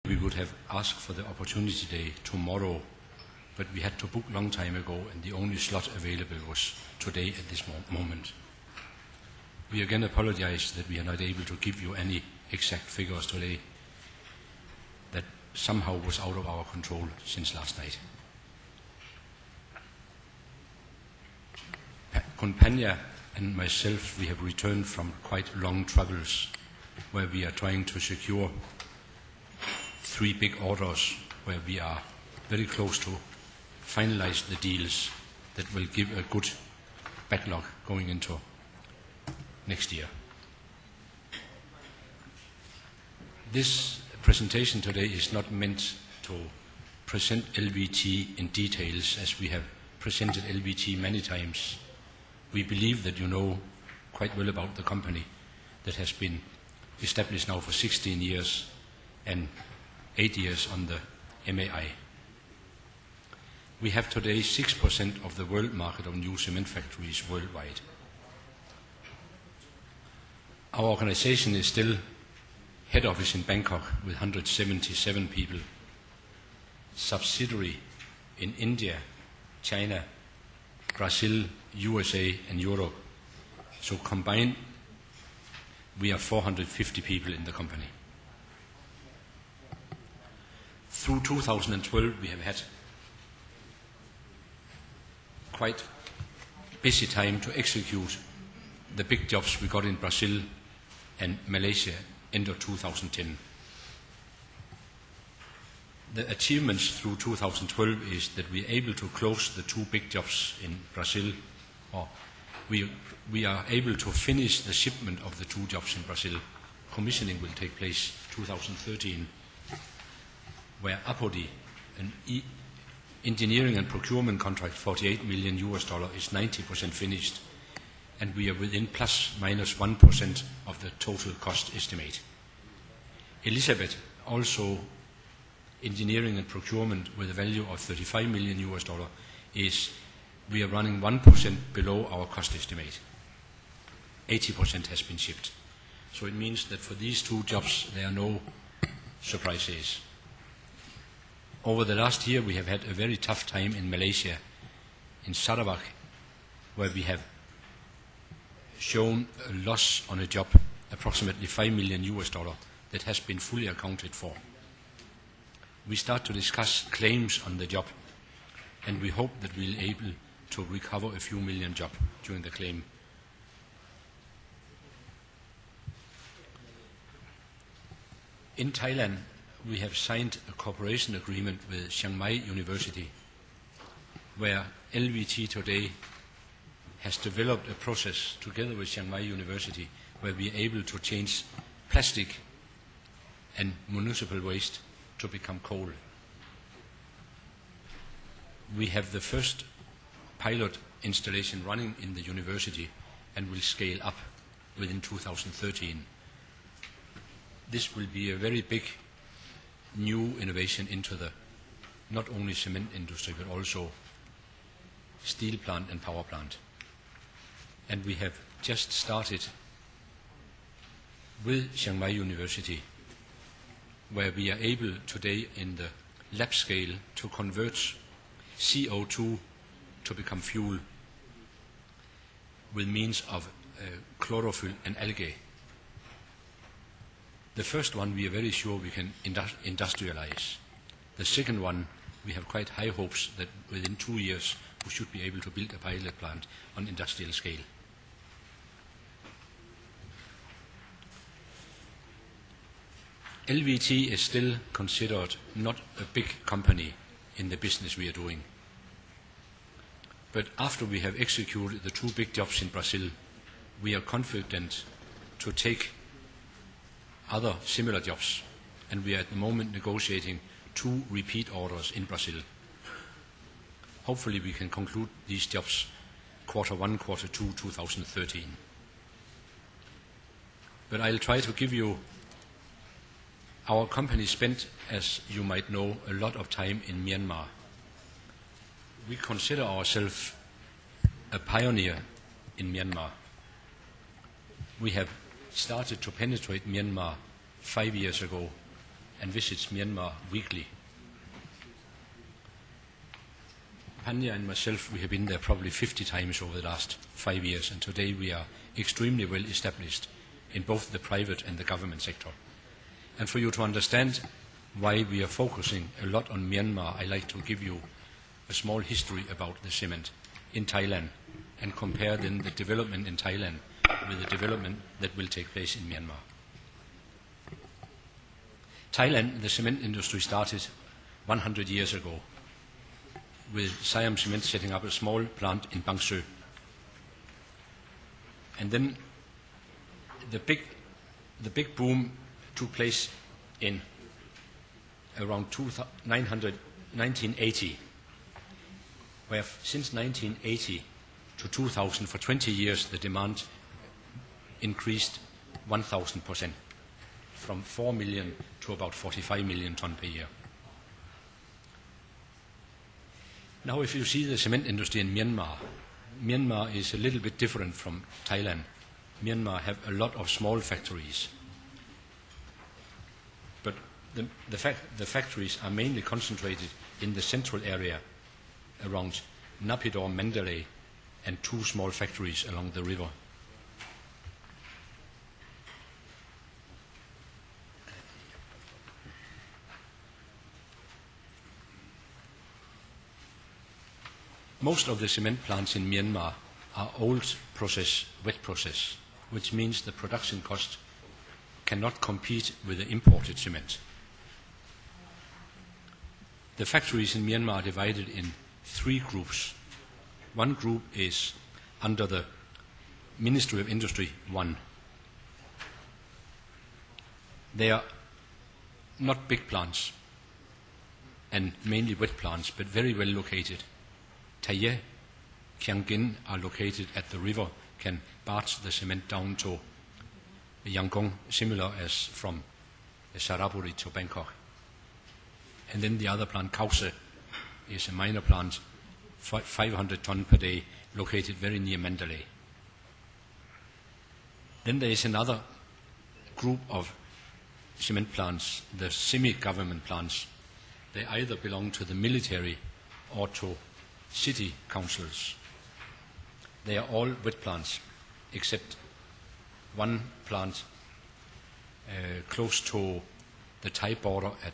We would have asked for the opportunity day tomorrow, but we had to book long time ago, and the only slot available was today at this moment. We again apologize that we are not able to give you any exact figures today. That somehow was out of our control since last night. Compagnia and myself, we have returned from quite long travels where we are trying to secure 3 big orders where we are very close to finalize the deals that will give a good backlog going into next year. This presentation today is not meant to present LVT in details as we have presented LVT many times. We believe that you know quite well about the company that has been established now for 16 years and 8 years on the MAI. We have today 6% of the world market of new cement factories worldwide. Our organization is still head office in Bangkok with 177 people, subsidiary in India, China, Brazil, USA and Europe. So combined, we are 450 people in the company. Through 2012, we have had quite busy time to execute the big jobs we got in Brazil and Malaysia end of 2010. The achievements through 2012 is that we are able to close the 2 big jobs in Brazil, or we are able to finish the shipment of the 2 jobs in Brazil. Commissioning will take place 2013, where Apodi, an engineering and procurement contract, $48 million is 90% finished, and we are within plus minus 1% of the total cost estimate. Elizabeth, also engineering and procurement with a value of $35 million is we are running 1% below our cost estimate. 80% has been shipped. So it means that for these 2 jobs there are no surprises. Over the last year we have had a very tough time in Malaysia, in Sarawak, where we have shown a loss on a job, approximately $5 million that has been fully accounted for. We start to discuss claims on the job, and we hope that we'll be able to recover a few million job during the claim. In Thailand, we have signed a cooperation agreement with Chiang Mai University, where LVT today has developed a process together with Chiang Mai University where we are able to change plastic and municipal waste to become coal. We have the first pilot installation running in the university and will scale up within 2013. This will be a very big new innovation into the not only cement industry but also steel plant and power plant. And we have just started with Chiang Mai University, where we are able today in the lab scale to convert CO2 to become fuel with means of chlorophyll and algae. The first one we are very sure we can industrialize. The second one, we have quite high hopes that within 2 years we should be able to build a pilot plant on industrial scale. LVT is still considered not a big company in the business we are doing. But after we have executed the 2 big jobs in Brazil, we are confident to take other similar jobs, and we are at the moment negotiating 2 repeat orders in Brazil. Hopefully we can conclude these jobs Q1, Q2, 2013. But I'll try to give you, our company spent, as you might know, a lot of time in Myanmar. We consider ourselves a pioneer in Myanmar. We have started to penetrate Myanmar 5 years ago and visits Myanmar weekly. Panya and myself, we have been there probably 50 times over the last 5 years, and today we are extremely well established in both the private and the government sector. And for you to understand why we are focusing a lot on Myanmar, I like to give you a small history about the cement in Thailand and compare then the development in Thailand with the development that will take place in Myanmar. Thailand, the cement industry started 100 years ago with Siam Cement setting up a small plant in Bang Seo. And then the big boom took place in around 1980, where since 1980 to 2000, for 20 years, the demand increased 1,000%, from 4 million to about 45 million ton per year. Now, if you see the cement industry in Myanmar, Myanmar is a little bit different from Thailand. Myanmar have a lot of small factories, but the factories are mainly concentrated in the central area around Naypyidaw, Mandalay, and 2 small factories along the river. Most of the cement plants in Myanmar are old process, wet process, which means the production cost cannot compete with the imported cement. The factories in Myanmar are divided in 3 groups. One group is under the Ministry of Industry 1. They are not big plants and mainly wet plants, but very well located. Taye, Kiangin are located at the river, can barge the cement down to Yangon, similar as from Saraburi to Bangkok. And then the other plant, Kause, is a minor plant, 500 ton per day, located very near Mandalay. Then there is another group of cement plants, the semi-government plants. They either belong to the military or to city councils. They are all wet plants, except one plant close to the Thai border at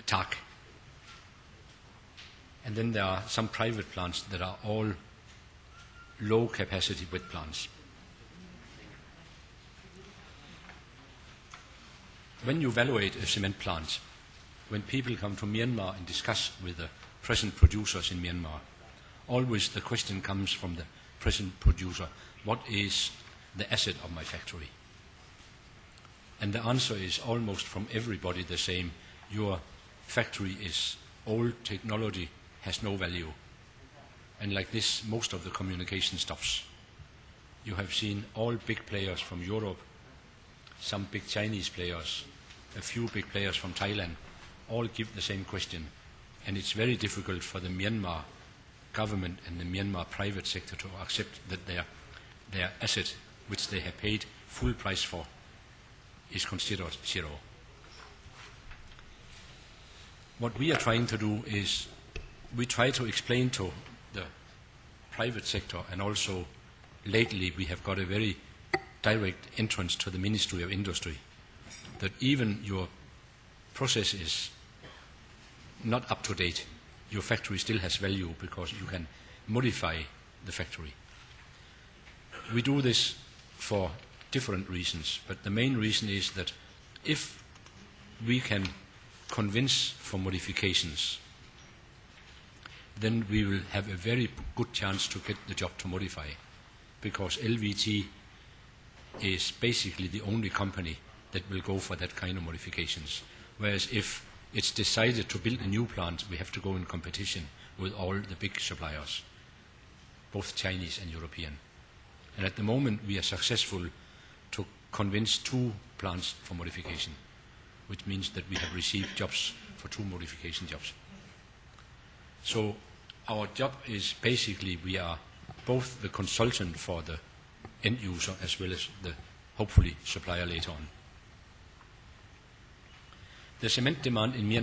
Tak. And then there are some private plants that are all low-capacity wet plants. When you evaluate a cement plant, when people come to Myanmar and discuss with the present producers in Myanmar, always the question comes from the present producer, what is the asset of my factory? And the answer is almost from everybody the same. Your factory is old technology, has no value. And like this, most of the communication stops. You have seen all big players from Europe, some big Chinese players, a few big players from Thailand, all give the same question. And it's very difficult for the Myanmar government and the Myanmar private sector to accept that their asset, which they have paid full price for, is considered zero. What we are trying to do is we try to explain to the private sector, and also lately we have got a very direct entrance to the Ministry of Industry, that even your process is not up to date, your factory still has value because you can modify the factory. We do this for different reasons, but the main reason is that if we can convince for modifications, then we will have a very good chance to get the job to modify, because LVT is basically the only company that will go for that kind of modifications. Whereas if it's decided to build a new plant, we have to go in competition with all the big suppliers, both Chinese and European. And at the moment we are successful to convince 2 plants for modification, which means that we have received jobs for 2 modification jobs. So our job is basically we are both the consultant for the end user as well as the hopefully supplier later on. the cement demand in Myanmar